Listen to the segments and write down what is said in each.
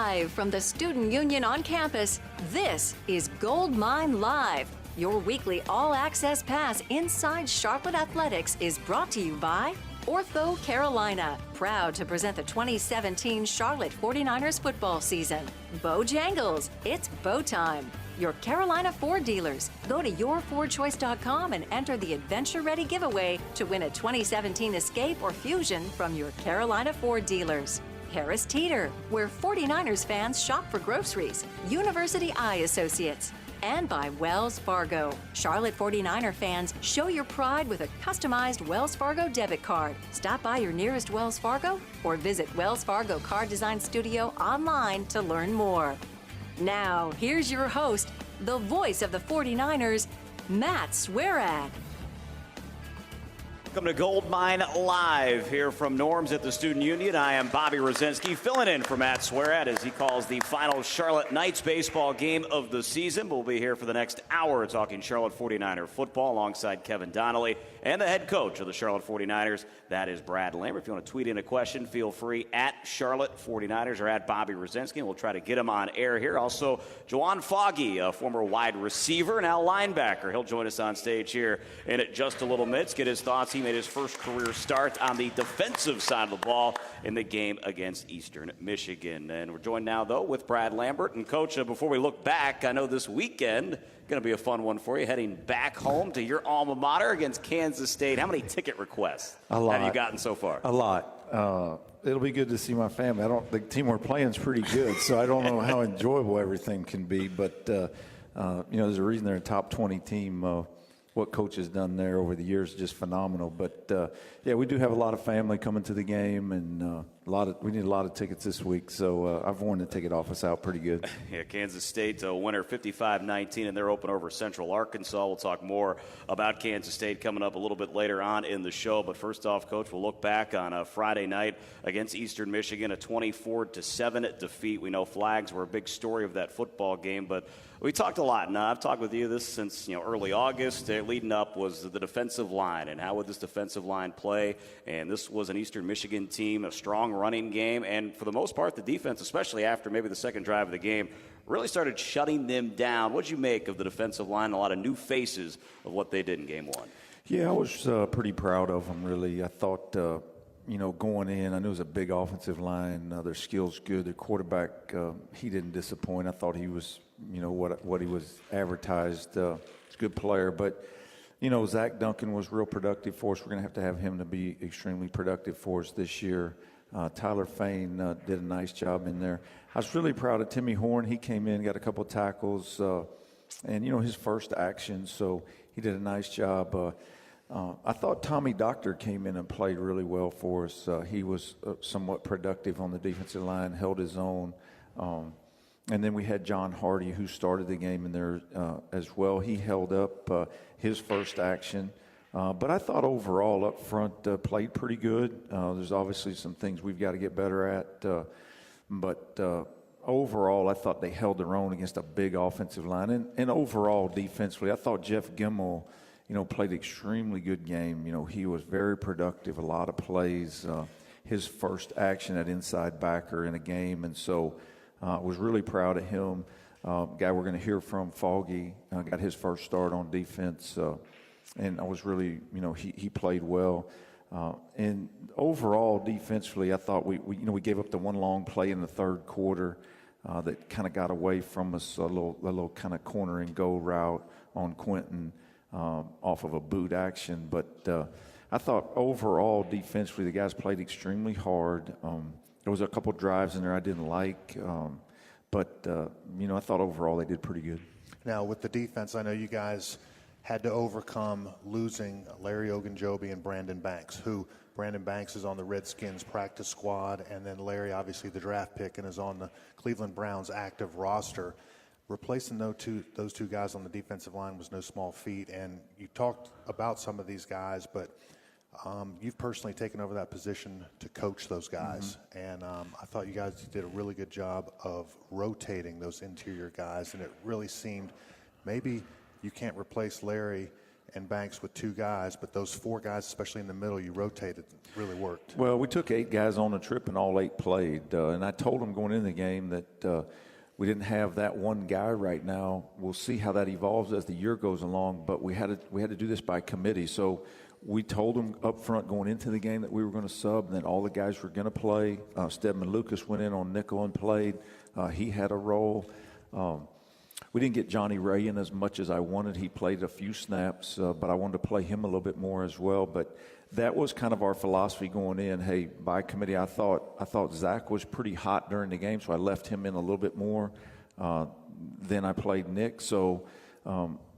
Live from the Student Union on campus, this is Gold Mine Live. Your weekly all-access pass inside Charlotte Athletics is brought to you by Ortho Carolina, proud to present the 2017 Charlotte 49ers football season. Bojangles, it's bow time. Your Carolina Ford dealers. Go to yourfordchoice.com and enter the Adventure Ready giveaway to win a 2017 Escape or Fusion from your Carolina Ford dealers. Harris Teeter, where 49ers fans shop for groceries. University Eye Associates. And by Wells Fargo. Charlotte 49er fans, show your pride with a customized Wells Fargo debit card. Stop by your nearest Wells Fargo or visit Wells Fargo Card Design Studio online to learn more. Now, here's your host, the voice of the 49ers, Matt Swearad. Welcome to Gold Mine Live here from Norms at the Student Union. I am Bobby Rosinski, filling in for Matt Swearad as he calls the final Charlotte Knights baseball game of the season. We'll be here for the next hour talking Charlotte 49er football alongside Kevin Donnalley and the head coach of the Charlotte 49ers. That is Brad Lambert. If you want to tweet in a question, feel free at Charlotte 49ers or at Bobby Rosinski, and we'll try to get him on air here. Also, Juwan Foggy, a former wide receiver, now linebacker. He'll join us on stage here in just a little minute. Get his thoughts. He made his first career start on the defensive side of the ball in the game against Eastern Michigan. And we're joined now, though, with Brad Lambert. And, Coach, before we look back, I know this weekend going to be a fun one for you, heading back home to your alma mater against Kansas State. How many ticket requests have you gotten so far? A lot. It'll be good to see my family. The team we're playing is pretty good, so I don't know how enjoyable everything can be. But, there's a reason they're a top 20 team. What Coach has done there over the years is just phenomenal. But, we do have a lot of family coming to the game, and we need a lot of tickets this week. So I've worn the ticket office out pretty good. Yeah, Kansas State winner 55-19, and they're open over Central Arkansas. We'll talk more about Kansas State coming up a little bit later on in the show. But first off, Coach, we'll look back on a Friday night against Eastern Michigan, a 24-7 defeat. We know flags were a big story of that football game, but we talked a lot, and I've talked with you this since early August. Leading up was the defensive line, and how would this defensive line play? And this was an Eastern Michigan team, a strong running game, and for the most part, the defense, especially after maybe the second drive of the game, really started shutting them down. What did you make of the defensive line? A lot of new faces of what they did in game one. Yeah, I was pretty proud of them, really. I thought, going in, I knew it was a big offensive line. Their skills good. Their quarterback, he didn't disappoint. I thought he was, what he was advertised. He's a good player, but Zach Duncan was real productive for us. We're going to have him to be extremely productive for us this year. Tyler Fain did a nice job in there. I was really proud of Timmy Horn. He came in, got a couple of tackles, and his first action, so he did a nice job. I thought Tommy Doctor came in and played really well for us. He was somewhat productive on the defensive line, held his own. And then we had John Hardy, who started the game in there as well. He held up his first action. But I thought overall up front played pretty good. There's obviously some things we've got to get better at. But overall, I thought they held their own against a big offensive line. And overall, defensively, I thought Jeff Gimmel, played an extremely good game. He was very productive, a lot of plays. His first action at inside backer in a game. And so was really proud of him. Guy we're going to hear from, Foggy, got his first start on defense. And I was really, he played well. And overall, defensively, I thought we gave up the one long play in the third quarter that kind of got away from us, a little kind of corner and go route on Quentin off of a boot action. But I thought overall, defensively, the guys played extremely hard. There was a couple drives in there I didn't like, but I thought overall they did pretty good. Now, with the defense, I know you guys had to overcome losing Larry Ogunjobi and Brandon Banks, who Brandon Banks is on the Redskins practice squad, and then Larry, obviously the draft pick, and is on the Cleveland Browns active roster. Replacing those two guys on the defensive line was no small feat, and you talked about some of these guys, but you've personally taken over that position to coach those guys, and I thought you guys did a really good job of rotating those interior guys, and it really seemed maybe you can't replace Larry and Banks with 2 guys, but those 4 guys, especially in the middle, you rotated, really worked. Well, we took 8 guys on the trip, and all 8 played. And I told them going into the game that we didn't have that one guy right now. We'll see how that evolves as the year goes along, but we had to do this by committee. So we told them up front going into the game that we were going to sub, and that all the guys were going to play. Stedman Lucas went in on nickel and played. He had a role. We didn't get Johnny Ray in as much as I wanted. He played a few snaps, but I wanted to play him a little bit more as well. But that was kind of our philosophy going in. Hey, by committee, I thought Zach was pretty hot during the game, so I left him in a little bit more. Then I played Nick, so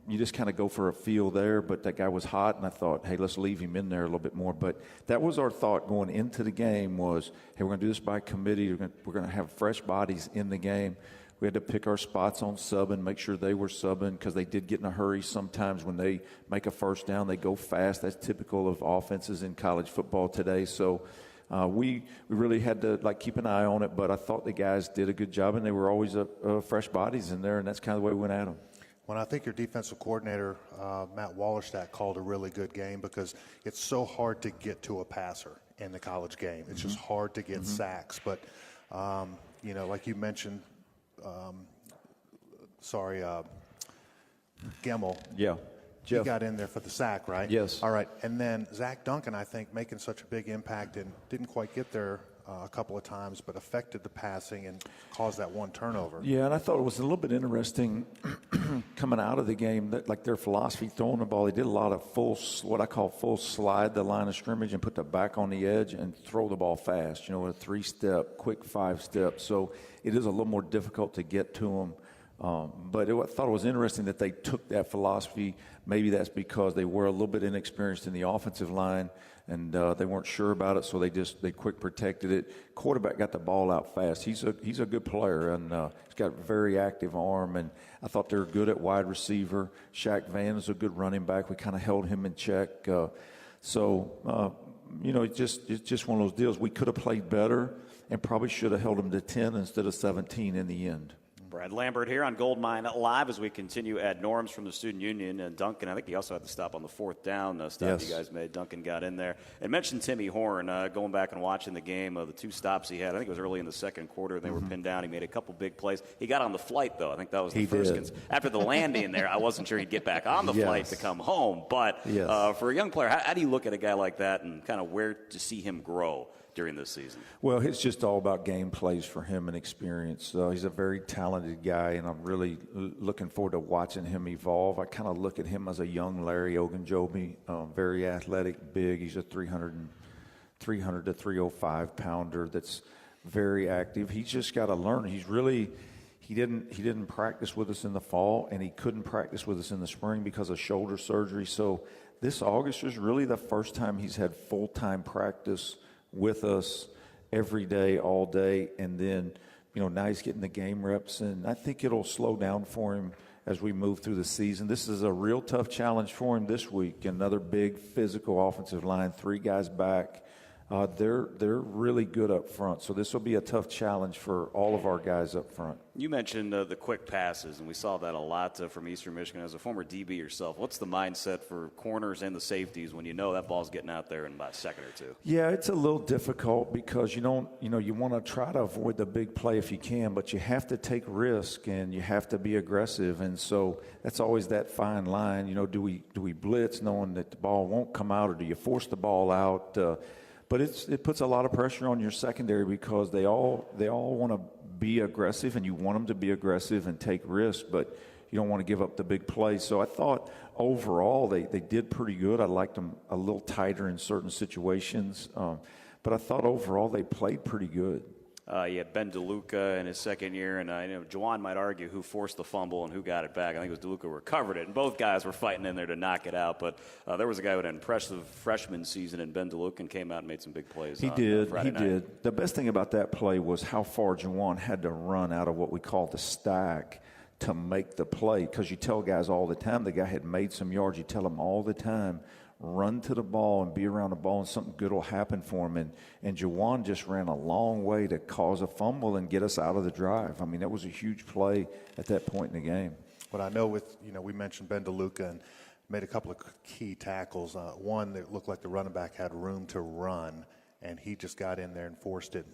you just kind of go for a feel there. But that guy was hot, and I thought, hey, let's leave him in there a little bit more. But that was our thought going into the game was, hey, we're going to do this by committee. We're going to have fresh bodies in the game. We had to pick our spots on subbing, make sure they were subbing, because they did get in a hurry sometimes when they make a first down. They go fast. That's typical of offenses in college football today. So we really had to keep an eye on it, but I thought the guys did a good job, and they were always fresh bodies in there, and that's kind of the way we went at them. Well, I think your defensive coordinator, Matt Wallerstadt, called a really good game because it's so hard to get to a passer in the college game. It's just hard to get sacks. But, like you mentioned, Gemmel. Yeah. He got in there for the sack, right? Yes. All right. And then Zach Duncan, I think, making such a big impact and didn't quite get there a couple of times, but affected the passing and caused that one turnover. Yeah, and I thought it was a little bit interesting coming out of the game that, their philosophy throwing the ball, they did a lot of what I call full slide the line of scrimmage and put the back on the edge and throw the ball fast, a 3-step, quick 5-step. So it is a little more difficult to get to them. But I thought it was interesting that they took that philosophy. Maybe that's because they were a little bit inexperienced in the offensive line, and they weren't sure about it, so they quick protected it. Quarterback got the ball out fast. He's a good player, and he's got a very active arm, and I thought they were good at wide receiver. Shaq Van is a good running back. We kind of held him in check. It's just one of those deals. We could have played better and probably should have held him to 10 instead of 17 in the end. Brad Lambert here on Goldmine Live as we continue at Norms from the Student Union. And Duncan, I think he also had to stop on the 4th down stop you guys made. Duncan got in there. And mentioned Timmy Horn, going back and watching the game, the 2 stops he had. I think it was early in the second quarter. They were pinned down. He made a couple big plays. He got on the flight, though. I think that was the first. After the landing there, I wasn't sure he'd get back on the flight to come home. But for a young player, how do you look at a guy like that and kind of where to see him grow during this season? Well, it's just all about game plays for him and experience. He's a very talented guy, and I'm really looking forward to watching him evolve. I kind of look at him as a young Larry Ogunjobi, very athletic, big. He's a 300 to 305 pounder that's very active. He's just got to learn. He didn't practice with us in the fall, and he couldn't practice with us in the spring because of shoulder surgery. So this August is really the first time he's had full-time practice with us every day, all day, and then, now he's getting the game reps, and I think it'll slow down for him as we move through the season. This is a real tough challenge for him this week. Another big physical offensive line, 3 guys back. They're really good up front, so this will be a tough challenge for all of our guys up front. You mentioned the quick passes, and we saw that a lot from Eastern Michigan. As a former DB yourself, what's the mindset for corners and the safeties when you know that ball's getting out there in about a second or two? Yeah, it's a little difficult because you want to try to avoid the big play if you can, but you have to take risk and you have to be aggressive, and so that's always that fine line. Do we blitz knowing that the ball won't come out, or do you force the ball out? But it puts a lot of pressure on your secondary because they all want to be aggressive, and you want them to be aggressive and take risks, but you don't want to give up the big play. So I thought overall they did pretty good. I liked them a little tighter in certain situations, but I thought overall they played pretty good. You had Ben DeLuca in his second year, and Juwan might argue who forced the fumble and who got it back. I think it was DeLuca who recovered it, and both guys were fighting in there to knock it out. But there was a guy who had an impressive freshman season, and Ben DeLuca, and came out and made some big plays. He did. The best thing about that play was how far Juwan had to run out of what we call the stack to make the play, because you tell guys all the time the guy had made some yards. You tell them all the time, run to the ball and be around the ball, and something good will happen for him. And Juwan just ran a long way to cause a fumble and get us out of the drive. I mean, that was a huge play at that point in the game. But I know we mentioned Ben DeLuca, and made a couple of key tackles. One that looked like the running back had room to run, and he just got in there and forced it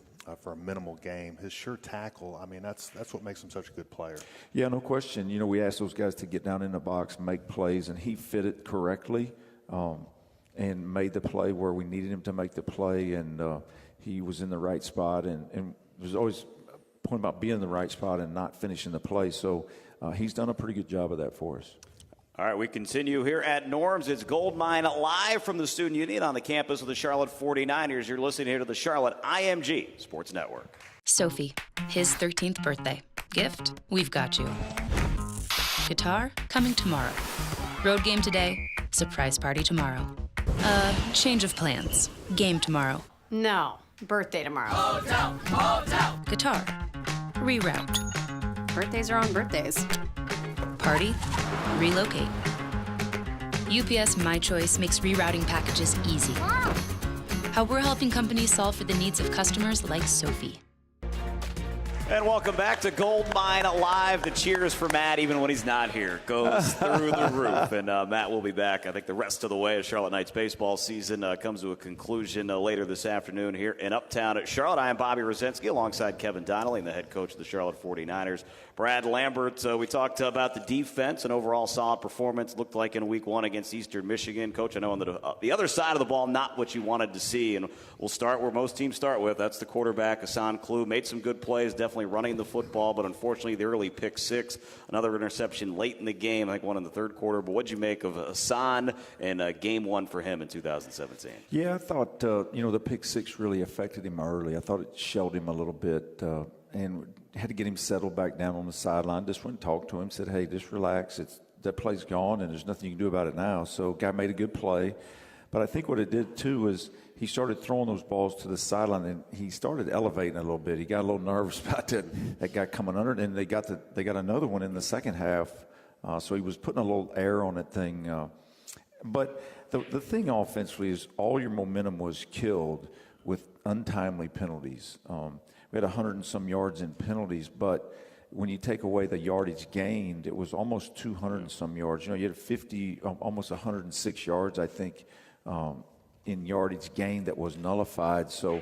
for a minimal gain. His sure tackle, I mean, that's what makes him such a good player. Yeah, no question. You know, we asked those guys to get down in the box, make plays, and he fit it correctly and made the play where we needed him to make the play, and he was in the right spot. And there's always a point about being in the right spot and not finishing the play. So he's done a pretty good job of that for us. All right, we continue here at Norm's. It's Goldmine live from the Student Union on the campus of the Charlotte 49ers. You're listening here to the Charlotte IMG Sports Network. Sophie, his 13th birthday. Gift? We've got you. Guitar? Coming tomorrow. Road game today? Surprise party tomorrow. Change of plans. Game tomorrow. No, birthday tomorrow. Hotel! Guitar. Reroute. Birthdays are on birthdays. Party? Relocate. UPS My Choice makes rerouting packages easy. How we're helping companies solve for the needs of customers like Sophie. And welcome back to Goldmine Live. The cheers for Matt, even when he's not here, goes through the roof. And Matt will be back, I think, the rest of the way as Charlotte Knights baseball season comes to a conclusion later this afternoon here in Uptown at Charlotte. I am Bobby Rosinski alongside Kevin Donnalley and the head coach of the Charlotte 49ers, Brad Lambert. We talked about the defense and overall solid performance looked like in week one against Eastern Michigan. Coach, I know on the other side of the ball, not what you wanted to see. And we'll start where most teams start with. That's the quarterback, Hassan Klue. Made some good plays, definitely running the football, but unfortunately the early pick six, another interception late in the game, I think one in the third quarter. But what'd you make of Hassan and game one for him in 2017? Yeah, I thought, the pick six really affected him early. I thought it shelled him a little bit and had to get him settled back down on the sideline. Just went and talked to him, said, hey, just relax. That play's gone, and there's nothing you can do about it now. So guy made a good play. But I think what it did, too, is he started throwing those balls to the sideline, and he started elevating a little bit. He got a little nervous about that guy coming under it, and they got another one in the second half. So he was putting a little air on that thing. But the thing offensively is all your momentum was killed with untimely penalties. We had 100 and some yards in penalties, but when you take away the yardage gained, it was almost 200 and some yards. You had 50, almost 106 yards, I think, in yardage gained that was nullified. So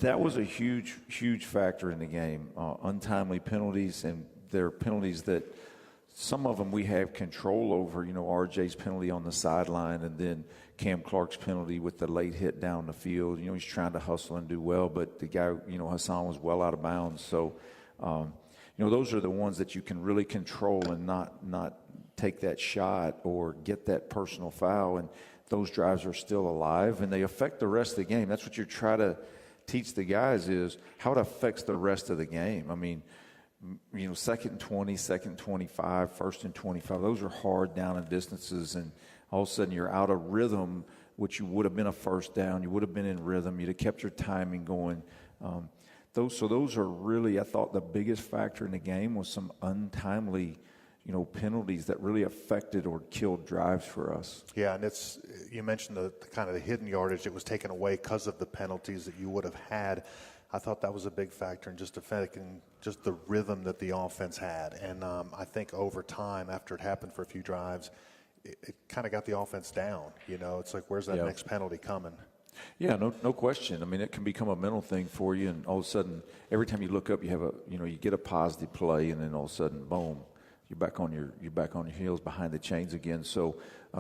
that was a huge, huge factor in the game. Untimely penalties, and they're penalties that some of them we have control over. RJ's penalty on the sideline, and then Cam Clark's penalty with the late hit down the field. He's trying to hustle and do well, but the guy, Hassan was well out of bounds. So, those are the ones that you can really control and not take that shot or get that personal foul. And those drives are still alive, and they affect the rest of the game. That's what you're trying to teach the guys is how it affects the rest of the game. I mean, second and 20, second and 25, first and 25, those are hard down and distances, and all of a sudden you're out of rhythm, which you would have been a first down. You would have been in rhythm. You'd have kept your timing going. Those are really, I thought, the biggest factor in the game was some untimely penalties that really affected or killed drives for us. Yeah, and you mentioned the kind of the hidden yardage that was taken away because of the penalties that you would have had. I thought that was a big factor in just affecting just the rhythm that the offense had. And I think over time, after it happened for a few drives, it kind of got the offense down. It's like, where's that next penalty coming? Yeah, no question. I mean, it can become a mental thing for you, and all of a sudden, every time you look up, you have you get a positive play, and then all of a sudden, boom, you're back on your heels behind the chains again. So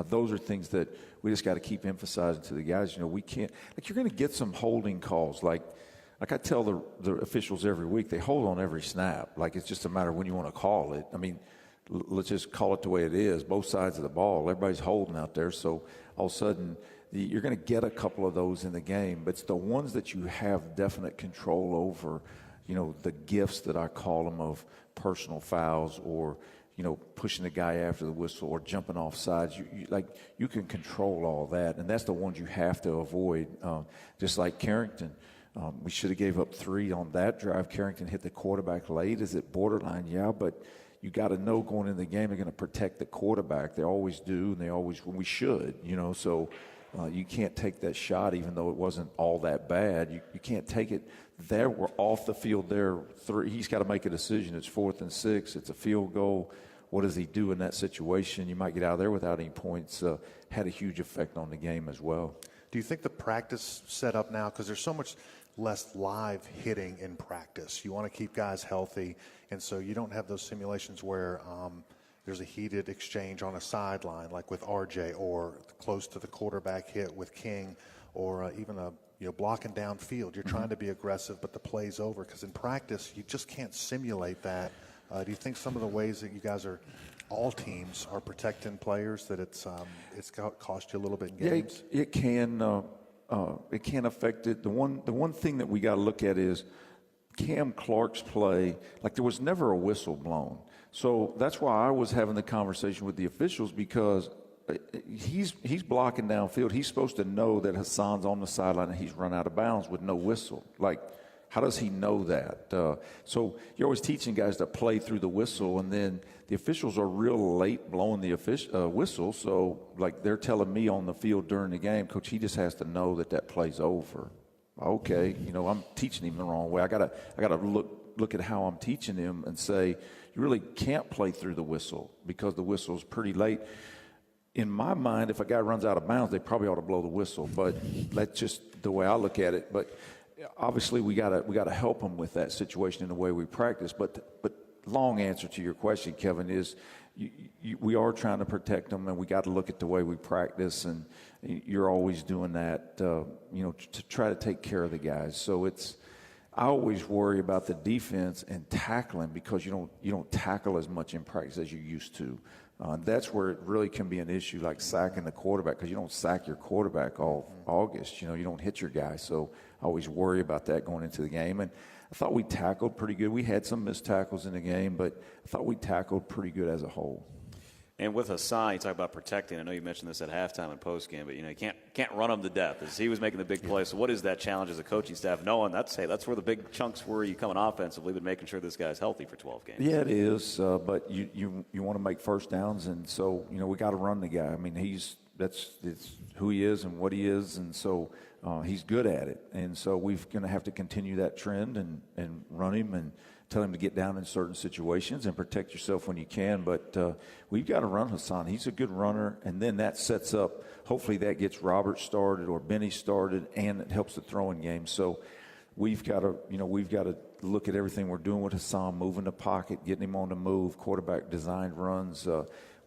those are things that we just got to keep emphasizing to the guys. We can't, you're going to get some holding calls. Like I tell the officials every week, they hold on every snap. It's just a matter of when you want to call it. I mean, let's just call it the way it is. Both sides of the ball, everybody's holding out there. So all of a sudden, you're going to get a couple of those in the game. But it's the ones that you have definite control over, the gifts that I call them of personal fouls or, pushing the guy after the whistle or jumping off sides. You can control all that, and that's the ones you have to avoid. Just like Carrington. We should have gave up 3 on that drive. Carrington hit the quarterback late. Is it borderline? Yeah, but you got to know going into the game they're going to protect the quarterback. They always do, and we should, so you can't take that shot even though it wasn't all that bad. You can't take it there. We're off the field there. He's got to make a decision. It's 4th and 6. It's a field goal what does he do in that situation? You might get out of there without any points. Had a huge effect on the game as well. Do you think the practice setup now, because there's so much less live hitting in practice, you want to keep guys healthy, and so you don't have those simulations where there's a heated exchange on a sideline like with RJ, or close to the quarterback hit with King, or even a blocking downfield. You're trying to be aggressive, but the play's over, because in practice you just can't simulate that. Do you think some of the ways that you guys are, all teams are protecting players, that it's cost you a little bit in games? Yeah, it can affect it. The one thing that we got to look at is Cam Clark's play. Like, there was never a whistle blown, so that's why I was having the conversation with the officials, because he's blocking downfield. He's supposed to know that Hassan's on the sideline and he's run out of bounds with no whistle. Like, how does he know that? So you're always teaching guys to play through the whistle, and then the officials are real late blowing the whistle. So, like, they're telling me on the field during the game, Coach, he just has to know that play's over. Okay, I'm teaching him the wrong way. I gotta look at how I'm teaching him and say, you really can't play through the whistle because the whistle's pretty late. In my mind, if a guy runs out of bounds, they probably ought to blow the whistle. But that's just the way I look at it. But obviously, we gotta help them with that situation in the way we practice. But long answer to your question, Kevin, is we are trying to protect them, and we got to look at the way we practice. And you're always doing that, to try to take care of the guys. So I always worry about the defense and tackling, because you don't tackle as much in practice as you used to. That's where it really can be an issue, like sacking the quarterback, because you don't sack your quarterback all August. You don't hit your guy. So I always worry about that going into the game. And I thought we tackled pretty good. We had some missed tackles in the game, but I thought we tackled pretty good as a whole. And with Hassan, you talk about protecting. I know you mentioned this at halftime and postgame, but you can't run him to death, as he was making the big play. So what is that challenge as a coaching staff, knowing that's where the big chunks were you coming offensively, but making sure this guy's healthy for 12 games? Yeah, it is. But you want to make first downs, and so we got to run the guy. I mean, it's who he is and what he is, and so he's good at it. And so we're going to have to continue that trend and run him and tell him to get down in certain situations and protect yourself when you can. But we've got to run Hassan. He's a good runner, and then that sets up, hopefully that gets Robert started or Benny started, and it helps the throwing game. So we've got to look at everything we're doing with Hassan, moving the pocket, getting him on the move, quarterback designed runs.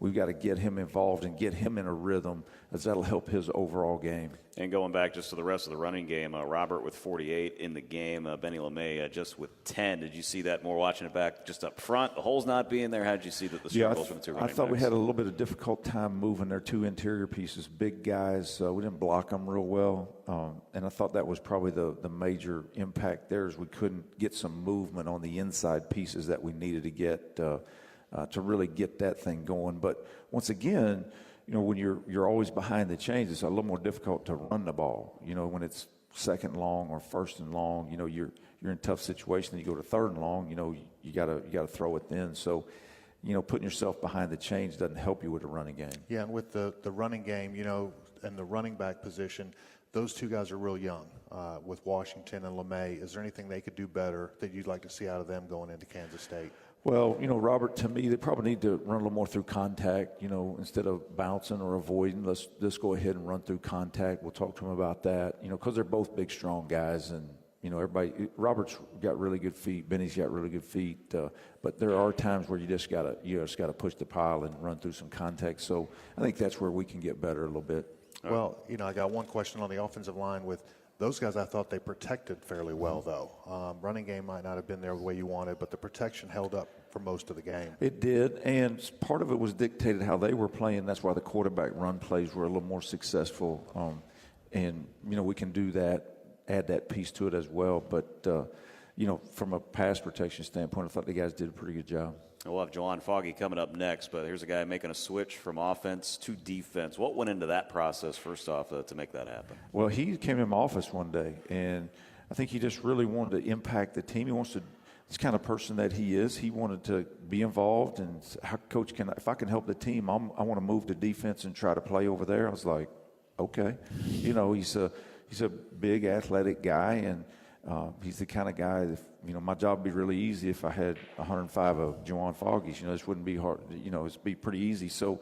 We've got to get him involved and get him in a rhythm, as that'll help his overall game. And going back just to the rest of the running game, Robert with 48 in the game, Benny LeMay just with 10. Did you see that more watching it back just up front, the holes not being there? How did you see that the struggles from the two running backs? I thought we had a little bit of difficult time moving their two interior pieces, big guys. We didn't block them real well, and I thought that was probably the major impact there, is we couldn't get some movement on the inside pieces that we needed to get to really get that thing going. But once again, when you're always behind the chains, it's a little more difficult to run the ball. When it's second long or first and long, you're in a tough situation. Then you go to third and long, you gotta throw it then. So, putting yourself behind the chains doesn't help you with the running game. Yeah, and with the running game, and the running back position, those two guys are real young, with Washington and LeMay. Is there anything they could do better that you'd like to see out of them going into Kansas State? Well, Robert, to me, they probably need to run a little more through contact, instead of bouncing or avoiding. Let's go ahead and run through contact. We'll talk to them about that, because they're both big, strong guys. And, Robert's got really good feet. Benny's got really good feet. But there are times where you just got to push the pile and run through some contact. So I think that's where we can get better a little bit. Well, I got one question on the offensive line with those guys. I thought they protected fairly well, though. Running game might not have been there the way you wanted, but the protection held up for most of the game. It did, and part of it was dictated how they were playing. That's why the quarterback run plays were a little more successful. And, we can do that, add that piece to it as well. But, from a pass protection standpoint, I thought the guys did a pretty good job. We'll have Jawan Foggy coming up next, but here's a guy making a switch from offense to defense. What went into that process, first off, to make that happen? Well, he came in my office one day, and I think he just really wanted to impact the team. It's the kind of person that he is. He wanted to be involved, and Coach, if I can help the team, I want to move to defense and try to play over there. I was like, okay. He's a big athletic guy, and he's the kind of guy, my job would be really easy if I had 105 of Juwan Foggies. This wouldn't be hard. It'd be pretty easy. So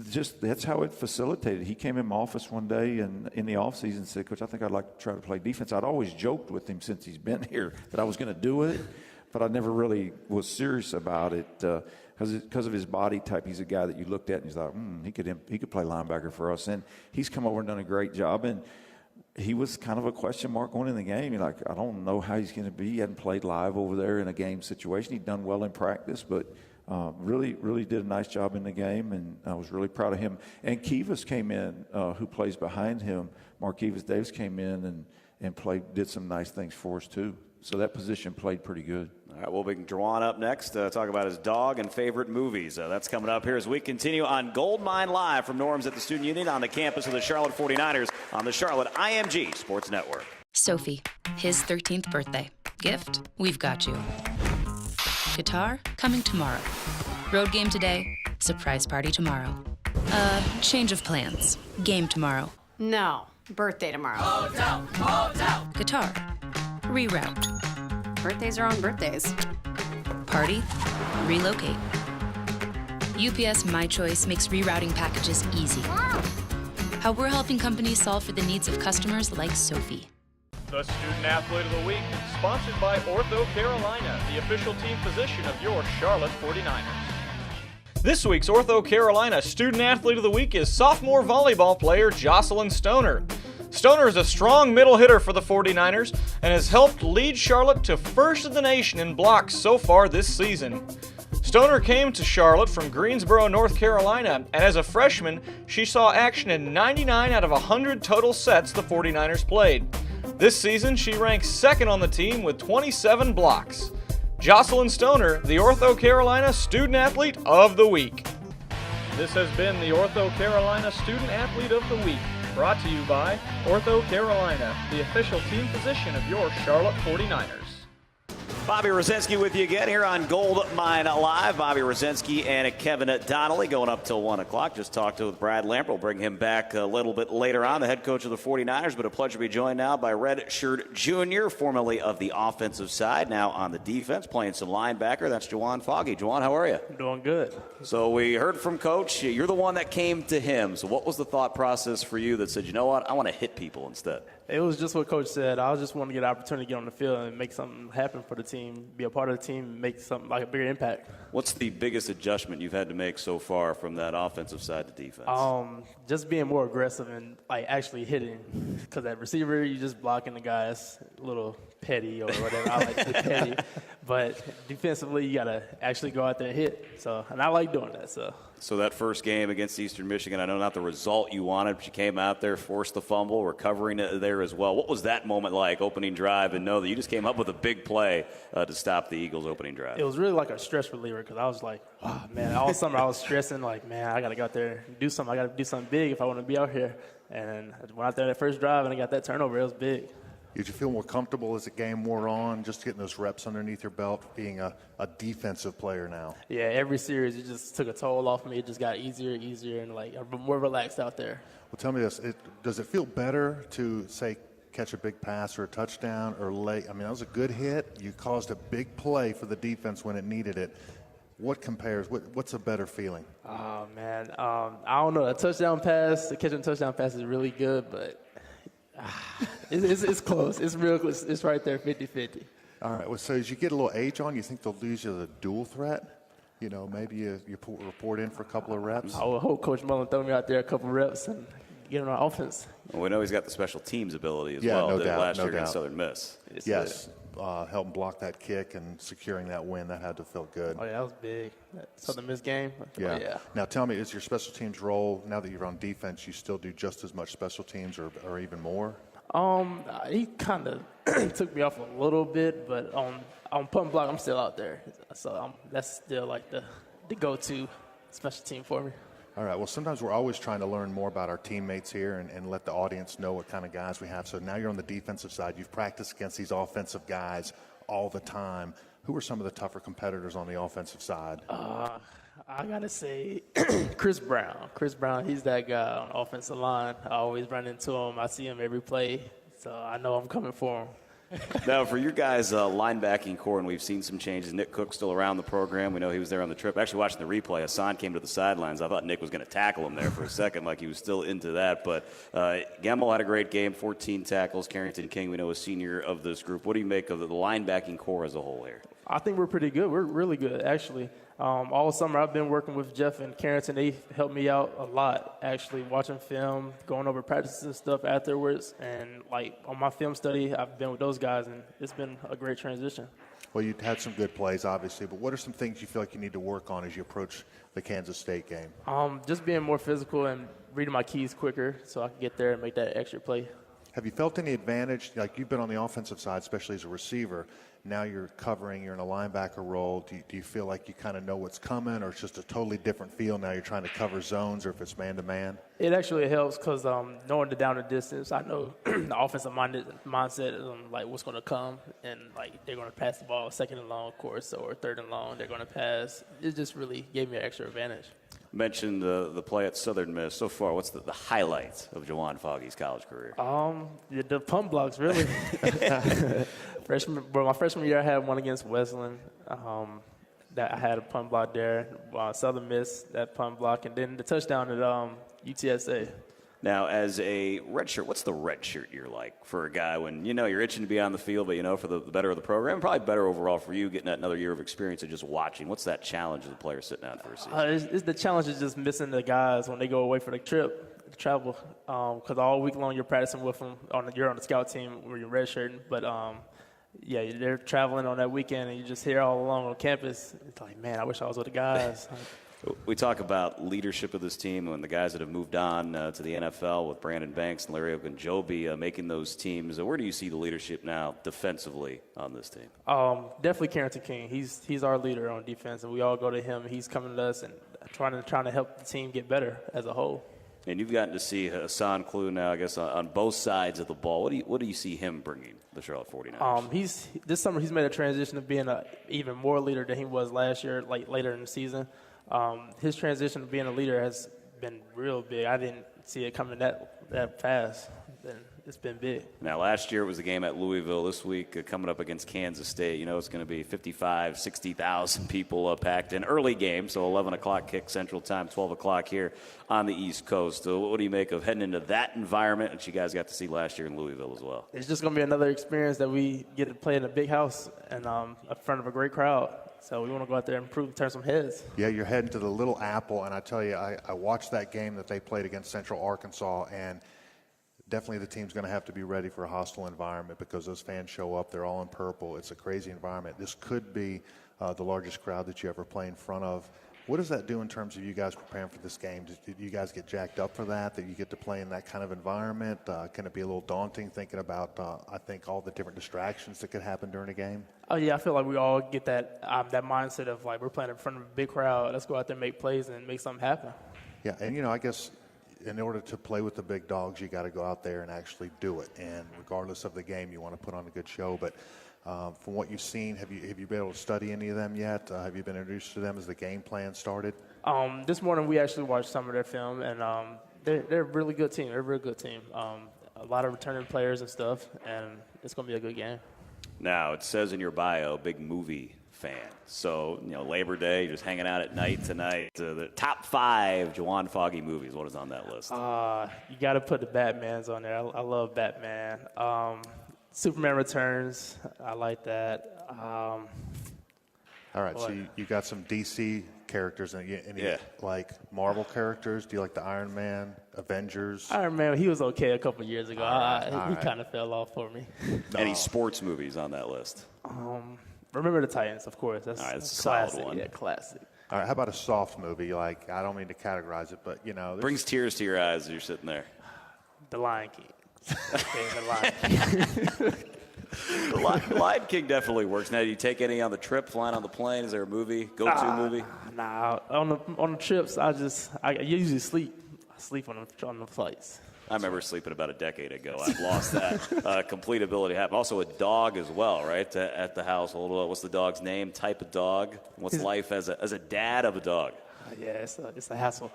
just that's how it facilitated. He came in my office one day and in the offseason and said, Coach, I think I'd like to try to play defense. I'd always joked with him since he's been here that I was going to do it, but I never really was serious about it because of his body type. He's a guy that you looked at and you thought, he could play linebacker for us. And he's come over and done a great job. And he was kind of a question mark going in the game. You're like, I don't know how he's going to be. He hadn't played live over there in a game situation. He'd done well in practice, but really, really did a nice job in the game, and I was really proud of him. And Kivas came in, who plays behind him. Marquivas Davis came in and did some nice things for us too. So that position played pretty good. All right, we'll bring Juwan up next to talk about his dog and favorite movies. That's coming up here as we continue on Goldmine Live from Norms at the Student Union on the campus of the Charlotte 49ers on the Charlotte IMG Sports Network. Sophie, his 13th birthday. Gift, we've got you. Guitar, coming tomorrow. Road game today, surprise party tomorrow. Change of plans. Game tomorrow. No, birthday tomorrow. Guitar, reroute. Birthdays are on birthdays. Party, relocate. UPS My Choice makes rerouting packages easy. How we're helping companies solve for the needs of customers like Sophie. The Student Athlete of the Week, sponsored by Ortho Carolina, the official team physician of your Charlotte 49ers. This week's Ortho Carolina Student Athlete of the Week is sophomore volleyball player Jocelyn Stoner. Stoner is a strong middle hitter for the 49ers and has helped lead Charlotte to first in the nation in blocks so far this season. Stoner came to Charlotte from Greensboro, North Carolina, and as a freshman, she saw action in 99 out of 100 total sets the 49ers played. This season, she ranks second on the team with 27 blocks. Jocelyn Stoner, the Ortho Carolina Student Athlete of the Week. This has been the Ortho Carolina Student Athlete of the Week, brought to you by Ortho Carolina, the official team physician of your Charlotte 49ers. Bobby Rosinski with you again here on Goldmine Live. Bobby Rosinski and Kevin Donnalley going up till 1 o'clock. Just talked to Brad Lambert. We'll bring him back a little bit later on, the head coach of the 49ers. But a pleasure to be joined now by Red Shirt Jr., formerly of the offensive side, now on the defense, playing some linebacker. That's Juwan Foggy. Juwan, how are you? Doing good. So we heard from Coach. You're the one that came to him. So what was the thought process for you that said, you know what, I want to hit people instead? It was just what Coach said. I just want to get an opportunity to get on the field and make something happen for the team, be a part of the team, make something like a bigger impact. What's the biggest adjustment you've had to make so far from that offensive side to defense? Just being more aggressive and actually hitting. Because at receiver, you just blocking the guys, a little petty or whatever. I like to be petty. But defensively, you got to actually go out there and hit. And I like doing that. So that first game against Eastern Michigan, I know not the result you wanted, but you came out there, forced the fumble, recovering it there as well. What was that moment like, opening drive, and know that you just came up with a big play to stop the Eagles' opening drive? It was really like a stress reliever because I was like, oh, man, all summer I was stressing, like, man, I got to go out there and do something. I got to do something big if I want to be out here. And I went out there that first drive, and I got that turnover. It was big. Did you feel more comfortable as the game wore on, just getting those reps underneath your belt, being a defensive player now? Yeah, every series it just took a toll off me. It just got easier and easier, and I'm more relaxed out there. Well, tell me this: does it feel better to say catch a big pass or a touchdown or late? I mean, that was a good hit. You caused a big play for the defense when it needed it. What compares? What's a better feeling? Oh man, I don't know. A touchdown pass, catching a touchdown pass is really good, but. It's close. It's real close. It's right there, 50-50. All right. Well, so as you get a little age on, you think they'll lose you the dual threat? You know, maybe you report in for a couple of reps? I would hope Coach Mullen throw me out there a couple of reps and get on our offense. Well, we know he's got the special teams ability as yeah, well. No doubt, last no year doubt. against Southern Miss. Yes. Helping block that kick and securing that win, that had to feel good. Oh, yeah, that was big. That Southern Miss game. Yeah. Oh, yeah. Now, tell me, is your special teams role, now that you're on defense, you still do just as much special teams or even more? He kind of took me off a little bit, but on punt and block, I'm still out there. So that's still like the go-to special team for me. All right. Well, sometimes we're always trying to learn more about our teammates here and let the audience know what kind of guys we have. So now you're on the defensive side. You've practiced against these offensive guys all the time. Who are some of the tougher competitors on the offensive side? I got to say Chris Brown. Chris Brown, he's that guy on the offensive line. I always run into him. I see him every play, so I know I'm coming for him. Now, for your guys' linebacking core, and we've seen some changes. Nick Cook's still around the program. We know he was there on the trip. Actually, watching the replay, Hassan came to the sidelines. I thought Nick was going to tackle him there for a second, like he was still into that. But Gamble had a great game, 14 tackles. Carrington King, we know, is senior of this group. What do you make of the linebacking core as a whole here? I think we're pretty good. We're really good, actually. All summer I've been working with Jeff and Carrington. They helped me out a lot, actually, watching film, going over practices and stuff afterwards. And, like, on my film study, I've been with those guys, and it's been a great transition. Well, you had some good plays, obviously, but what are some things you feel like you need to work on as you approach the Kansas State game? Just being more physical and reading my keys quicker so I can get there and make that extra play. Have you felt any advantage? Like, you've been on the offensive side, especially as a receiver. Now you're covering, you're in a linebacker role. Do you feel like you kind of know what's coming, or it's just a totally different feel now you're trying to cover zones, or if it's man-to-man? It actually helps because knowing the down and distance, I know the offensive mindset, like what's going to come, and like they're going to pass the ball second and long, of course, or third and long, they're going to pass. It just really gave me an extra advantage. Mentioned the play at Southern Miss. So far, what's the highlights of Juwan Foggy's college career? The punt blocks, really. My freshman year, I had one against Wesleyan. That I had a punt block there. Southern Miss, that punt block, and then the touchdown at UTSA. Now, as a redshirt, what's the redshirt year like for a guy when, you're itching to be on the field, but, for the better of the program, probably better overall for you getting that another year of experience of just watching? What's that challenge of the player sitting out for a season? It's the challenge is just missing the guys when they go away for the trip, the travel, because all week long you're practicing with them. You're on the scout team where you're redshirting, but yeah, they're traveling on that weekend, and you're just here all along on campus. It's like, man, I wish I was with the guys. We talk about leadership of this team and the guys that have moved on to the NFL with Brandon Banks and Larry Ogunjobi making those teams. Where do you see the leadership now defensively on this team? Definitely Carrington King. He's our leader on defense, and we all go to him. He's coming to us and trying to help the team get better as a whole. And you've gotten to see Hassan Klue now, I guess, on both sides of the ball. What do you see him bringing the Charlotte 49ers? This summer he's made a transition to being an even more leader than he was last year, like later in the season. His transition to being a leader has been real big. I didn't see it coming that fast. It's been big. Now, last year it was a game at Louisville. This week coming up against Kansas State. It's going to be 55,000, 60,000 people packed in. Early game, so 11 o'clock kick Central Time, 12 o'clock here on the East Coast. So what do you make of heading into that environment that you guys got to see last year in Louisville as well? It's just going to be another experience that we get to play in a big house and in front of a great crowd. So we want to go out there and turn some heads. Yeah, you're heading to the Little Apple, and I tell you, I watched that game that they played against Central Arkansas, and definitely the team's going to have to be ready for a hostile environment because those fans show up. They're all in purple. It's a crazy environment. This could be the largest crowd that you ever play in front of. What does that do in terms of you guys preparing for this game? Did you guys get jacked up for that you get to play in that kind of environment? Can it be a little daunting thinking about, I think, all the different distractions that could happen during a game? Oh, yeah, I feel like we all get that mindset of, like, we're playing in front of a big crowd. Let's go out there and make plays and make something happen. Yeah, and, I guess in order to play with the big dogs, you got to go out there and actually do it. And regardless of the game, you want to put on a good show. But from what you've seen, have you been able to study any of them yet? Have you been introduced to them as the game plan started? This morning we actually watched some of their film, and they're a really good team. They're a real good team. A lot of returning players and stuff, and it's going to be a good game. Now, it says in your bio, big movie fan. So, Labor Day, just hanging out at night tonight. The top 5 Juwan Foggy movies. What is on that list? You got to put the Batmans on there. I love Batman. Superman Returns. I like that. All right, so you got some DC characters and like Marvel characters. Do you like the Iron Man, Avengers? Iron Man, he was okay a couple years ago. He kind of fell off for me. Any sports movies on that list? Remember the Titans, of course. That's a classic. solid one. Yeah, classic. All right, how about a soft movie? Like, I don't mean to categorize it, but, brings tears to your eyes as you're sitting there. The Lion King. The Lion King. The Lion King definitely works. Now, do you take any on the trip, flying on the plane? Is there a movie, go-to movie? Nah, on the trips, I usually sleep. I sleep on the flights. I remember sleeping about a decade ago. I've lost that complete ability to happen. Also a dog as well, right, at the household. What's the dog's name, type of dog? What's life as a dad of a dog? Yeah, it's a hassle.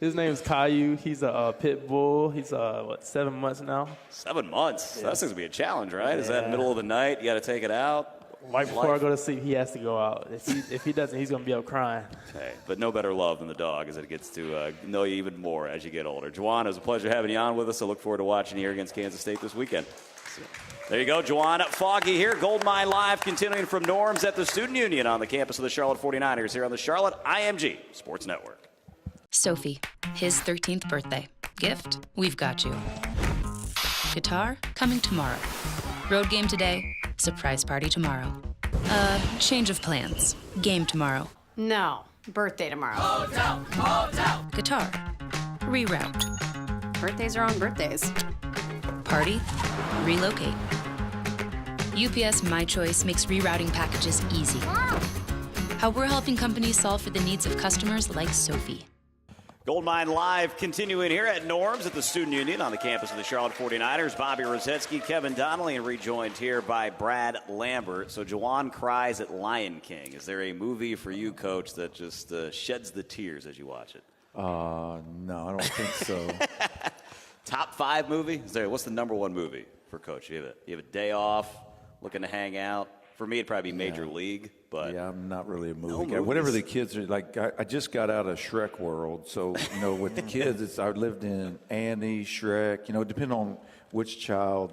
His name's Caillou. He's a pit bull. He's 7 months now. 7 months. Yeah. That's going to be a challenge, right? Is that Yeah. middle of the night? You got to take it out. Right before I go to sleep, he has to go out. If he doesn't, he's going to be up crying. Hey, but no better love than the dog as it gets to know you even more as you get older. Juwan, it was a pleasure having you on with us. I look forward to watching you here against Kansas State this weekend. There you go, Juwan Foggy here. Goldmine Live continuing from Norms at the Student Union on the campus of the Charlotte 49ers here on the Charlotte IMG Sports Network. Sophie, his 13th birthday. Gift, we've got you. Guitar, coming tomorrow. Road game today, surprise party tomorrow. Change of plans. Game tomorrow. No, birthday tomorrow. Guitar, reroute. Birthdays are on birthdays. Party, relocate. UPS My Choice makes rerouting packages easy. How we're helping companies solve for the needs of customers like Sophie. Goldmine Live continuing here at Norms at the Student Union on the campus of the Charlotte 49ers. Bobby Rosinski, Kevin Donnalley, and rejoined here by Brad Lambert. So Juwan cries at Lion King. Is there a movie for you, Coach, that just sheds the tears as you watch it? No, I don't think so. Top 5 movie? What's the number 1 movie for Coach? You have a day off, looking to hang out. For me, it'd probably be Major League. But yeah, I'm not really a movie no guy. movies. Whatever the kids are like, I just got out of Shrek world, so with the kids, I lived in Annie, Shrek. Depending on which child,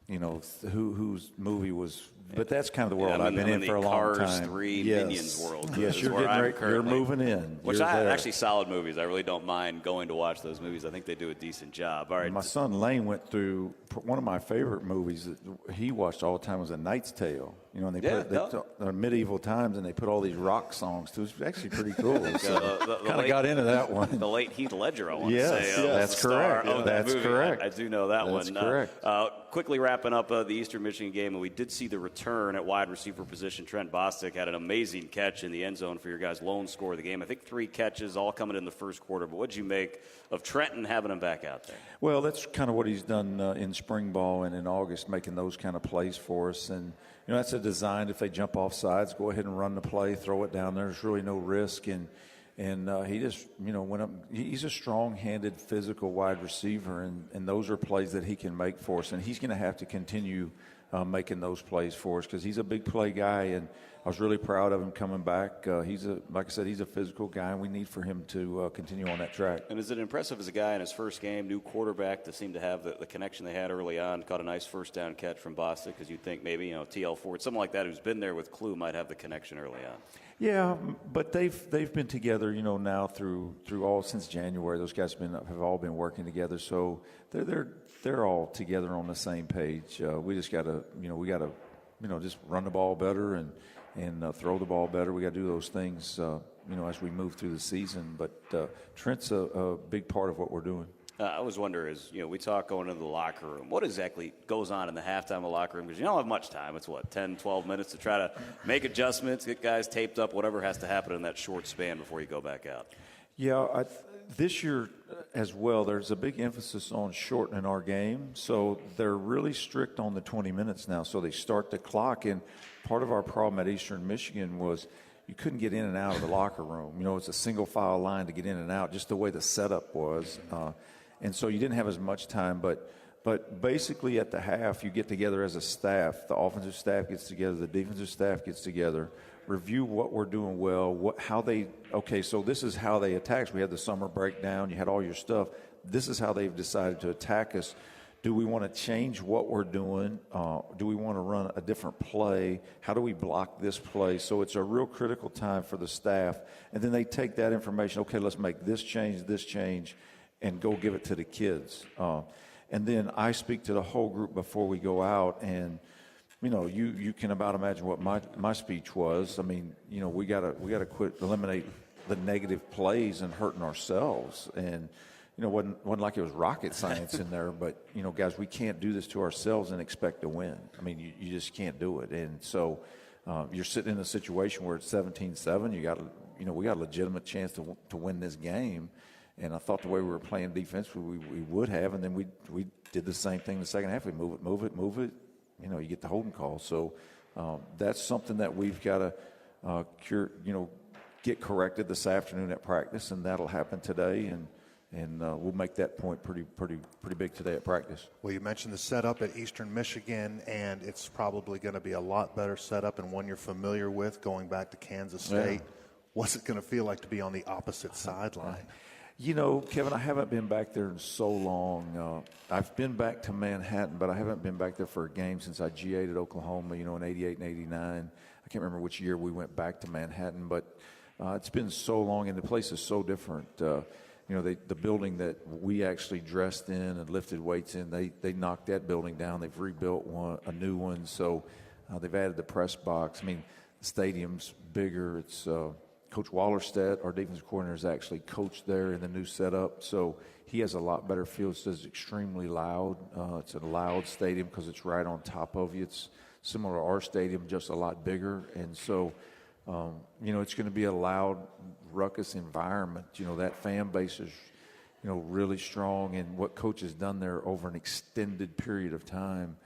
whose movie was. But that's kind of the world I've been in for a long time. Cars 3 Minions world. Yes, you're getting right. You're moving in. Which actually solid movies. I really don't mind going to watch those movies. I think they do a decent job. All right. My son Lane went through one of my favorite movies that he watched all the time was A Knight's Tale. And they put medieval times, and they put all these rock songs to it. It was actually pretty cool. So kind of got into that one. The late Heath Ledger, I want to say. That's correct. That's correct. I do know that one. That's correct. Quickly wrapping up the Eastern Michigan game, and we did see the return at wide receiver position. Trent Bostic had an amazing catch in the end zone for your guys' lone score of the game. I think 3 catches, all coming in the first quarter. But what did you make of Trenton having him back out there? Well, that's kind of what he's done in spring ball and in August, making those kind of plays for us. And that's a design. If they jump off sides, go ahead and run the play, throw it down there. There's really no risk. And he just, went up. He's a strong-handed, physical wide receiver, and those are plays that he can make for us. And he's going to have to continue making those plays for us because he's a big play guy. And I was really proud of him coming back. Like I said, he's a physical guy, and we need for him to continue on that track. And is it impressive as a guy in his first game, new quarterback, to seem to have the connection they had early on? Caught a nice first down catch from Bostic because you'd think maybe TL Ford, someone like that who's been there with Clue might have the connection early on. Yeah, but they've been together, now through all since January. Those guys have all been working together, so they're all together on the same page. We just gotta just run the ball better and throw the ball better. We got to do those things, as we move through the season. But Trent's a big part of what we're doing. I was wondering, we talk going into the locker room, what exactly goes on in the halftime of the locker room? Because you don't have much time. It's, 10, 12 minutes to try to make adjustments, get guys taped up, whatever has to happen in that short span before you go back out. Yeah, this year as well, there's a big emphasis on shortening our game. So they're really strict on the 20 minutes now. So they start the clock. And part of our problem at Eastern Michigan was you couldn't get in and out of the locker room. It's a single file line to get in and out, just the way the setup was. And so you didn't have as much time. But basically at the half, you get together as a staff. The offensive staff gets together. The defensive staff gets together. Review what we're doing well, so this is how they attack. We had the summer breakdown. You had all your stuff. This is how they've decided to attack us. Do we want to change what we're doing? Do we want to run a different play? How do we block this play? So it's a real critical time for the staff. And then they take that information, let's make this change, and go give it to the kids. And then I speak to the whole group before we go out, and you can about imagine what my speech was. I mean, we gotta eliminate the negative plays and hurting ourselves. And wasn't like it was rocket science in there, but guys, we can't do this to ourselves and expect to win. I mean, you just can't do it. And so you're sitting in a situation where it's 17-7. We got a legitimate chance to win this game. And I thought the way we were playing defense, we would have. And then we did the same thing in the second half. We move it. You get the holding call. So that's something that we've got to get corrected this afternoon at practice, and that'll happen today, and we'll make that point pretty big today at practice. Well, you mentioned the setup at Eastern Michigan, and it's probably going to be a lot better setup and one you're familiar with going back to Kansas State. Yeah. What's it going to feel like to be on the opposite sideline? You know, Kevin, I haven't been back there in so long. I've been back to Manhattan, but I haven't been back there for a game since I GA'd at Oklahoma, you know, in 88 and 89. I can't remember which year we went back to Manhattan, but it's been so long, and the place is so different. You know, the building that we actually dressed in and lifted weights in, they knocked that building down. They've rebuilt a new one, so they've added the press box. I mean, the stadium's bigger. It's Coach Wallerstedt, our defensive coordinator, has actually coached there in the new setup, so he has a lot better feel. It's extremely loud. It's a loud stadium because it's right on top of you. It's similar to our stadium, just a lot bigger, and so you know, it's going to be a loud, ruckus environment. You know, that fan base is, you know, really strong, and what Coach has done there over an extended period of time,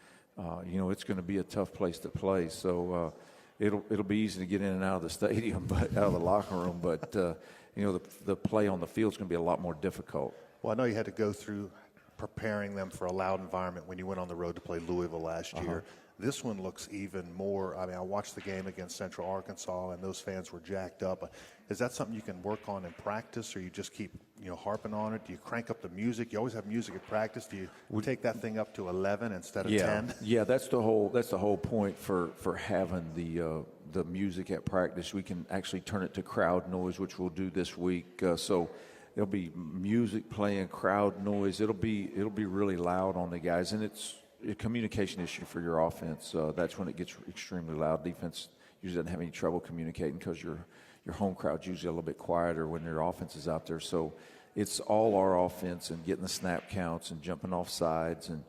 you know, it's going to be a tough place to play. So it'll be easy to get in and out of the stadium, but out of the locker room. But you know, the play on the field is going to be a lot more difficult. Well, I know you had to go through preparing them for a loud environment when you went on the road to play Louisville last year. This one looks even more. I mean, I watched the game against Central Arkansas, and those fans were jacked up. Is that something you can work on in practice, or you just keep, you know, harping on it? Do you crank up the music? You always have music at practice. Do you take that thing up to 11 instead of 10? Yeah, that's the whole point for having the music at practice. We can actually turn it to crowd noise, which we'll do this week. So there'll be music playing, crowd noise. It'll be really loud on the guys, and it's a communication issue for your offense. That's when it gets extremely loud. Defense usually doesn't have any trouble communicating because your home crowd's usually a little bit quieter when your offense is out there. So it's all our offense and getting the snap counts and jumping off sides and,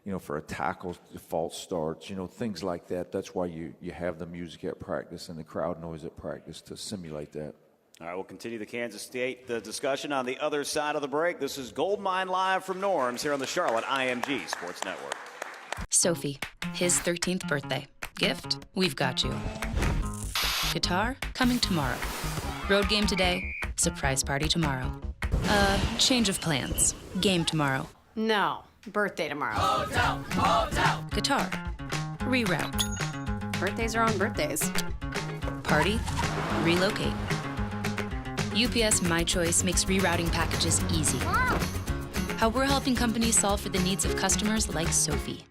you know, for a tackle, false starts, you know, things like that. That's why you have the music at practice and the crowd noise at practice to simulate that. All right, we'll continue the Kansas State discussion on the other side of the break. This is Goldmine Live from Norms here on the Charlotte IMG Sports Network. Sophie, his 13th birthday. Gift, we've got you. Guitar, coming tomorrow. Road game today, surprise party tomorrow. Change of plans. Game tomorrow. No, birthday tomorrow. Guitar, reroute. Birthdays are on birthdays. Party, relocate. UPS My Choice makes rerouting packages easy. How we're helping companies solve for the needs of customers like Sophie.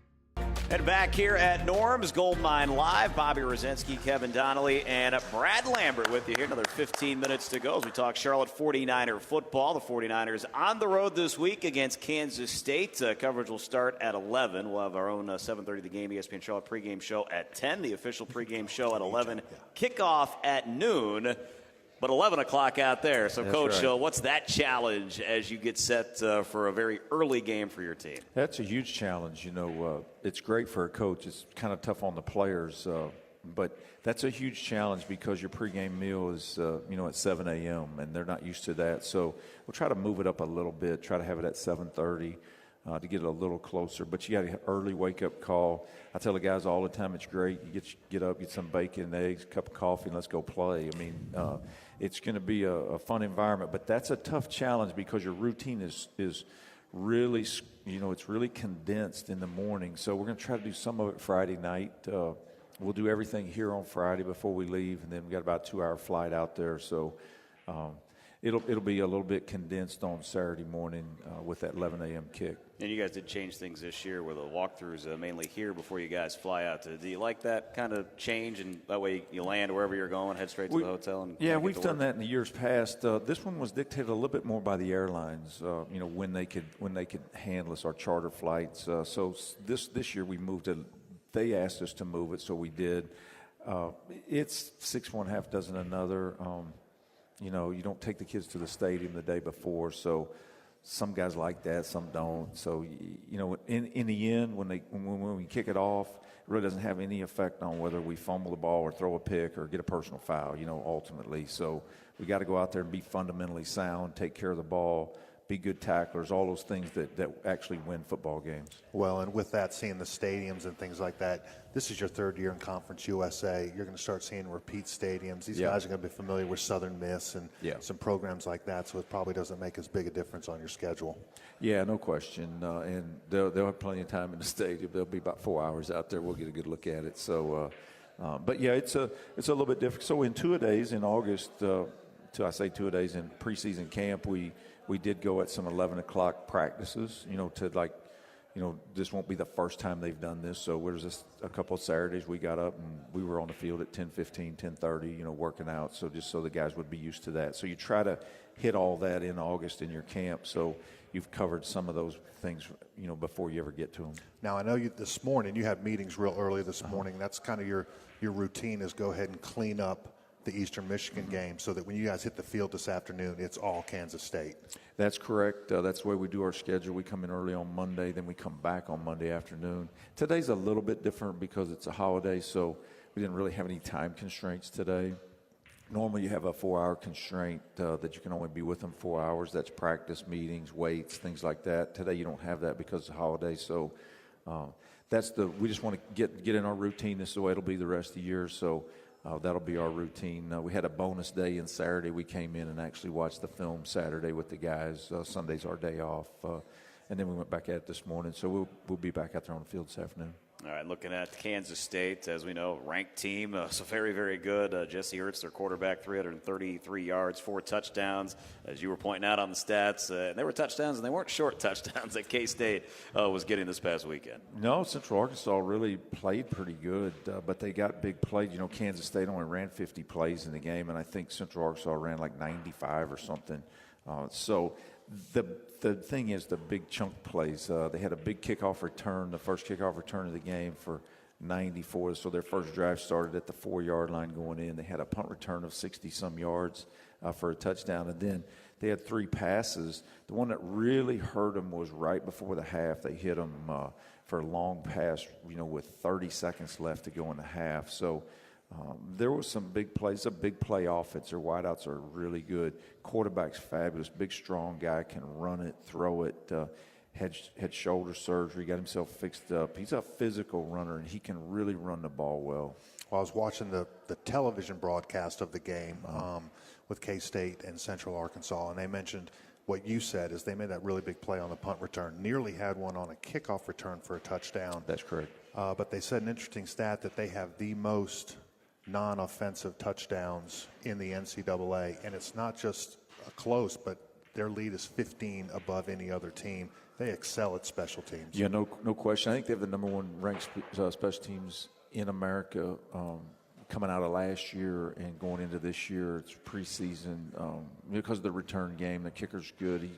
And back here at Norm's Goldmine Live, Bobby Rosinski, Kevin Donnalley, and Brad Lambert with you here. Another 15 minutes to go as we talk Charlotte 49er football. The 49ers on the road this week against Kansas State. Coverage will start at 11. We'll have our own 7:30 The Game ESPN Charlotte pregame show at 10. The official pregame show at 11. Kickoff at noon. But 11 o'clock out there. So, That's Coach, right. what's that challenge as you get set for a very early game for your team? That's a huge challenge. You know, it's great for a coach. It's kind of tough on the players. But that's a huge challenge because your pregame meal is, you know, at 7 a.m., and they're not used to that. So we'll try to move it up a little bit, try to have it at 7:30 to get it a little closer. But you got an early wake-up call. I tell the guys all the time it's great. You get up, get some bacon, eggs, a cup of coffee, and let's go play. I mean, it's going to be a fun environment. But that's a tough challenge because your routine is really, you know, it's really condensed in the morning. So we're going to try to do some of it Friday night. We'll do everything here on Friday before we leave, and then we've got about a 2-hour flight out there. So it'll be a little bit condensed on Saturday morning with that 11 a.m. kick. And you guys did change things this year where the walkthroughs mainly here before you guys fly out. Do you like that kind of change, and that way you land wherever you're going, head straight to the hotel? Yeah, we've done that in the years past. This one was dictated a little bit more by the airlines, you know, when they could handle us, our charter flights. So this year we moved it. They asked us to move it, so we did. It's 6 one, half dozen another. You know, you don't take the kids to the stadium the day before, so some guys like that, some don't. So, you know, in the end, when we kick it off, it really doesn't have any effect on whether we fumble the ball or throw a pick or get a personal foul, you know, ultimately. So we got to go out there and be fundamentally sound, take care of the ball, be good tacklers, all those things that actually win football games. Well, and with that, seeing the stadiums and things like that, this is your third year in Conference USA. You're going to start seeing repeat stadiums. These guys are going to be familiar with Southern Miss and some programs like that, so it probably doesn't make as big a difference on your schedule. Yeah, no question. And they'll have plenty of time in the stadium. There'll be about 4 hours out there. We'll get a good look at it. So, but yeah, it's a little bit different. So in 2-a-days in August, I say 2-a-days in preseason camp, we did go at some 11 o'clock practices, this won't be the first time they've done this. So there's just a couple of Saturdays we got up and we were on the field at 10:15, 10:30, working out. So just so the guys would be used to that. So you try to hit all that in August in your camp. So you've covered some of those things, before you ever get to them. Now, I know this morning you had meetings real early this morning. That's kind of your routine is go ahead and clean up the Eastern Michigan game so that when you guys hit the field this afternoon, it's all Kansas State. That's correct. That's the way we do our schedule. We come in early on Monday, then we come back on Monday afternoon. Today's a little bit different because it's a holiday, so we didn't really have any time constraints today. Normally you have a 4-hour constraint that you can only be with them 4 hours. That's practice, meetings, weights, things like that. Today you don't have that because it's a holiday, so we just want to get in our routine. This is the way it'll be the rest of the year, so that'll be our routine. We had a bonus day on Saturday. We came in and actually watched the film Saturday with the guys. Sunday's our day off. And then we went back at it this morning. So we'll be back out there on the field this afternoon. All right, looking at Kansas State, as we know, ranked team, so very, very good. Jesse Ertz, their quarterback, 333 yards, 4 touchdowns. As you were pointing out on the stats, they were touchdowns, and they weren't short touchdowns that K-State was getting this past weekend. No, Central Arkansas really played pretty good, but they got big plays. Kansas State only ran 50 plays in the game, and I think Central Arkansas ran like 95 or something. So the thing is the big chunk plays. They had a big kickoff return, the first kickoff return of the game for 94. So their first drive started at the 4-yard line going in. They had a punt return of 60-some yards for a touchdown. And then they had 3 passes. The one that really hurt them was right before the half. They hit them for a long pass, with 30 seconds left to go in the half. So there was some big plays, a big play offense. Their wideouts are really good. Quarterback's fabulous. Big, strong guy, can run it, throw it. Had shoulder surgery, got himself fixed up. He's a physical runner, and he can really run the ball well. Well, I was watching the television broadcast of the game with K-State and Central Arkansas, and they mentioned what you said is they made that really big play on the punt return. Nearly had one on a kickoff return for a touchdown. That's correct. But they said an interesting stat that they have the most non-offensive touchdowns in the NCAA, and it's not just close, but their lead is 15 above any other team. They excel at special teams. Yeah, no question. I think they have the number 1 ranked special teams in America coming out of last year and going into this year. It's preseason because of the return game. The kicker's good. He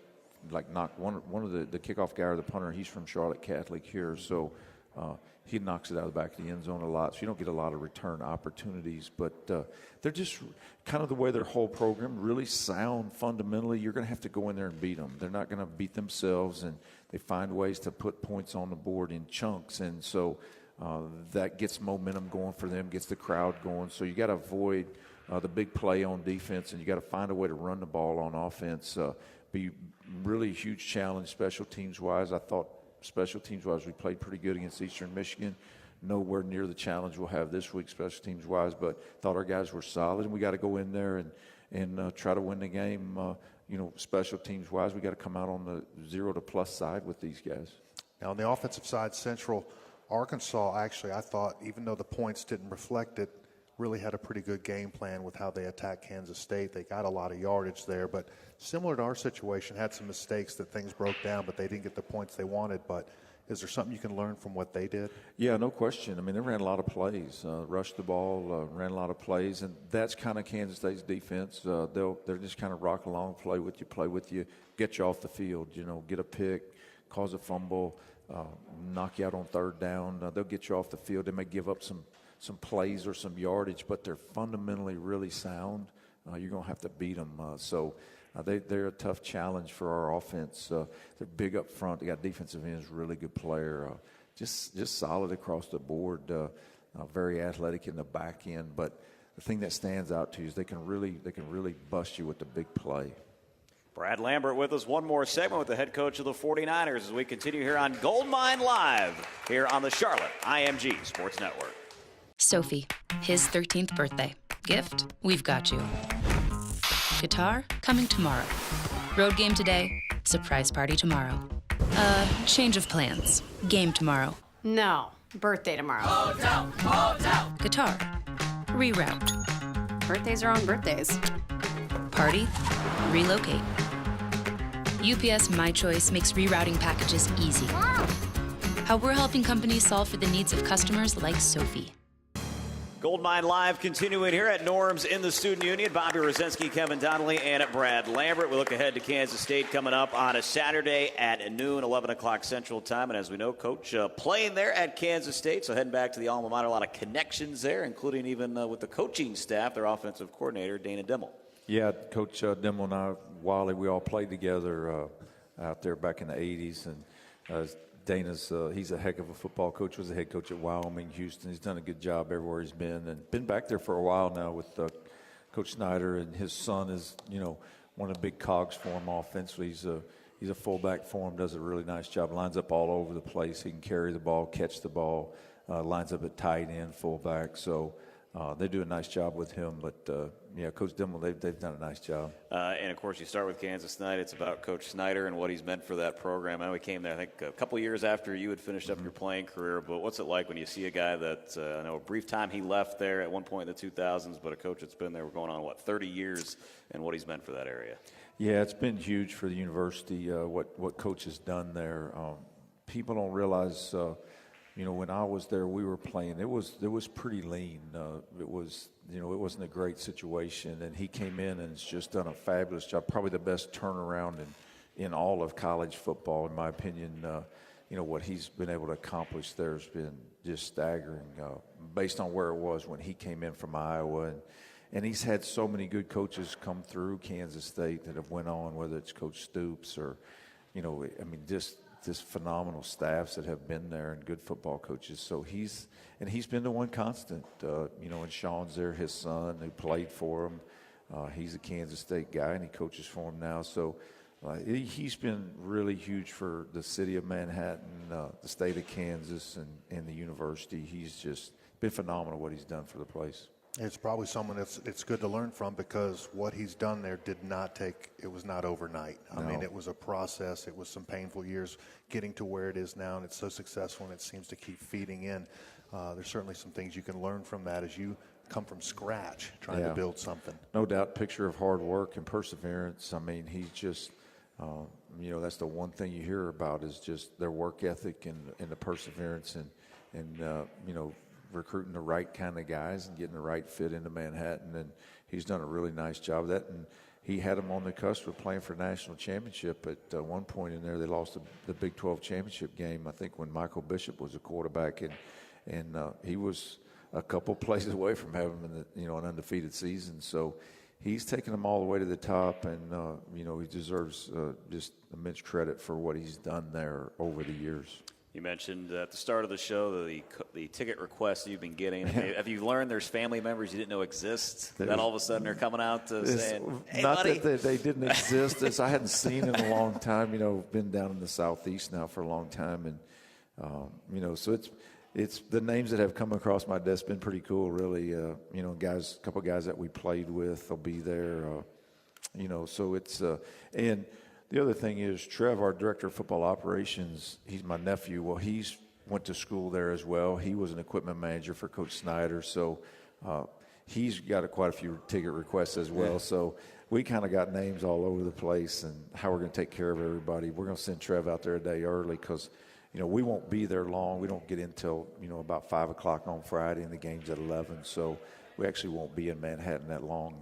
knocked one of the kickoff guy or the punter. He's from Charlotte Catholic here, so he knocks it out of the back of the end zone a lot, so you don't get a lot of return opportunities. But they're just kind of the way their whole program, really sound fundamentally. You're going to have to go in there and beat them. They're not going to beat themselves, and they find ways to put points on the board in chunks. And so that gets momentum going for them, gets the crowd going. So you got to avoid the big play on defense, and you got to find a way to run the ball on offense. Be really a huge challenge special teams-wise. I thought special teams-wise, we played pretty good against Eastern Michigan. Nowhere near the challenge we'll have this week special teams-wise, but thought our guys were solid, and we got to go in there and try to win the game. Special teams-wise, we got to come out on the 0 to plus side with these guys. Now, on the offensive side, Central Arkansas, actually, I thought, even though the points didn't reflect it, really had a pretty good game plan with how they attacked Kansas State. They got a lot of yardage there, but similar to our situation, had some mistakes that things broke down, but they didn't get the points they wanted. But is there something you can learn from what they did? Yeah, no question. I mean, they ran a lot of plays, rushed the ball, ran a lot of plays, and that's kind of Kansas State's defense. They'll just kind of rock along, play with you, get you off the field, get a pick, cause a fumble, knock you out on third down. They'll get you off the field. They may give up some plays or some yardage, but they're fundamentally really sound. You're going to have to beat them. They're a tough challenge for our offense. They're big up front. They got defensive ends, really good player. Just solid across the board. Very athletic in the back end. But the thing that stands out to you is they can really bust you with the big play. Brad Lambert with us. One more segment with the head coach of the 49ers as we continue here on Goldmine Live here on the Charlotte IMG Sports Network. Sophie, his 13th birthday. Gift, we've got you. Guitar, coming tomorrow. Road game today, surprise party tomorrow. Change of plans. Game tomorrow. No, birthday tomorrow. Guitar, reroute. Birthdays are on birthdays. Party, relocate. UPS My Choice makes rerouting packages easy. How we're helping companies solve for the needs of customers like Sophie. Goldmine Live continuing here at Norm's in the Student Union. Bobby Rosinski, Kevin Donnalley, and Brad Lambert. We look ahead to Kansas State coming up on a Saturday at noon, 11 o'clock Central Time. And as we know, Coach playing there at Kansas State, so heading back to the alma mater. A lot of connections there, including even with the coaching staff, their offensive coordinator, Dana Dimmel. Yeah, Coach Dimmel and I, Wally, we all played together out there back in the 80s. And Dana's, he's a heck of a football coach, was a head coach at Wyoming, Houston. He's done a good job everywhere he's been, and been back there for a while now with Coach Snyder, and his son is, one of the big cogs for him offensively. He's a fullback for him, does a really nice job, lines up all over the place. He can carry the ball, catch the ball, lines up at tight end, fullback. So they do a nice job with him, but Coach Dimmel, they've done a nice job. And, of course, you start with Kansas tonight. It's about Coach Snyder and what he's meant for that program. I know he came there, I think, a couple years after you had finished up your playing career, but what's it like when you see a guy that, I know a brief time he left there at one point in the 2000s, but a coach that's been there, we're going on, 30 years, and what he's meant for that area? Yeah, it's been huge for the university, what Coach has done there. People don't realize when I was there, we were playing. It was pretty lean. It wasn't a great situation, and he came in and has just done a fabulous job. Probably the best turnaround in all of college football, in my opinion. What he's been able to accomplish there has been just staggering, based on where it was when he came in from Iowa, and he's had so many good coaches come through Kansas State that have went on, whether it's Coach Stoops or, just phenomenal staffs that have been there and good football coaches. So he's been the one constant, and Sean's there, his son, who played for him. He's a Kansas State guy, and he coaches for him now. So he's been really huge for the city of Manhattan, the state of Kansas, and the university. He's just been phenomenal what he's done for the place. It's probably someone it's good to learn from, because what he's done there it was not overnight. I mean, it was a process. It was some painful years getting to where it is now, and it's so successful, and it seems to keep feeding in. There's certainly some things you can learn from that as you come from scratch trying to build something. No doubt, picture of hard work and perseverance. I mean, he's just, that's the one thing you hear about is just their work ethic and the perseverance and recruiting the right kind of guys and getting the right fit into Manhattan, and he's done a really nice job of that. And he had them on the cusp of playing for a national championship at one point in there. They lost the Big 12 championship game, I think, when Michael Bishop was a quarterback, and he was a couple plays away from having an undefeated season. So he's taken them all the way to the top, and he deserves just immense credit for what he's done there over the years. You mentioned at the start of the show the ticket requests you've been getting. Have you learned there's family members you didn't know exist that all of a sudden are coming out saying, "Hey, not buddy." That they didn't exist. I hadn't seen in a long time. Been down in the Southeast now for a long time, and so it's the names that have come across my desk been pretty cool, really. A couple guys that we played with will be there. So it's and. The other thing is Trev, our director of football operations, he's my nephew. Well, he's went to school there as well. He was an equipment manager for Coach Snyder, so he's got quite a few ticket requests as well. So we kind of got names all over the place and how we're going to take care of everybody. We're going to send Trev out there a day early because, we won't be there long. We don't get in till, about 5 o'clock on Friday, and the game's at 11. So we actually won't be in Manhattan that long,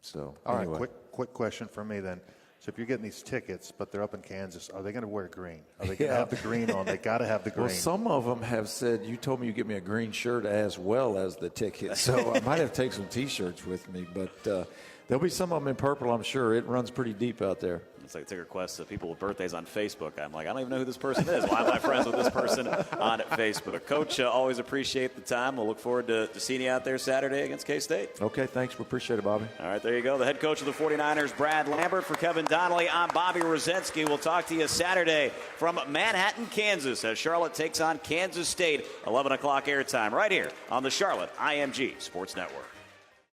So all anyway. right, quick question for me then. So if you're getting these tickets, but they're up in Kansas, are they going to wear green? Are they going to have the green on? They got to have the green. Well, some of them have said, you told me you get me a green shirt as well as the ticket. So I might have to take some T-shirts with me. But there'll be some of them in purple, I'm sure. It runs pretty deep out there. It's like take requests of people with birthdays on Facebook. I'm like, I don't even know who this person is. Why am I friends with this person on Facebook? Coach, always appreciate the time. We'll look forward to seeing you out there Saturday against K-State. Okay, thanks. We appreciate it, Bobby. All right, there you go. The head coach of the 49ers, Brad Lambert. For Kevin Donnalley, I'm Bobby Rosinski. We'll talk to you Saturday from Manhattan, Kansas, as Charlotte takes on Kansas State. 11 o'clock airtime right here on the Charlotte IMG Sports Network.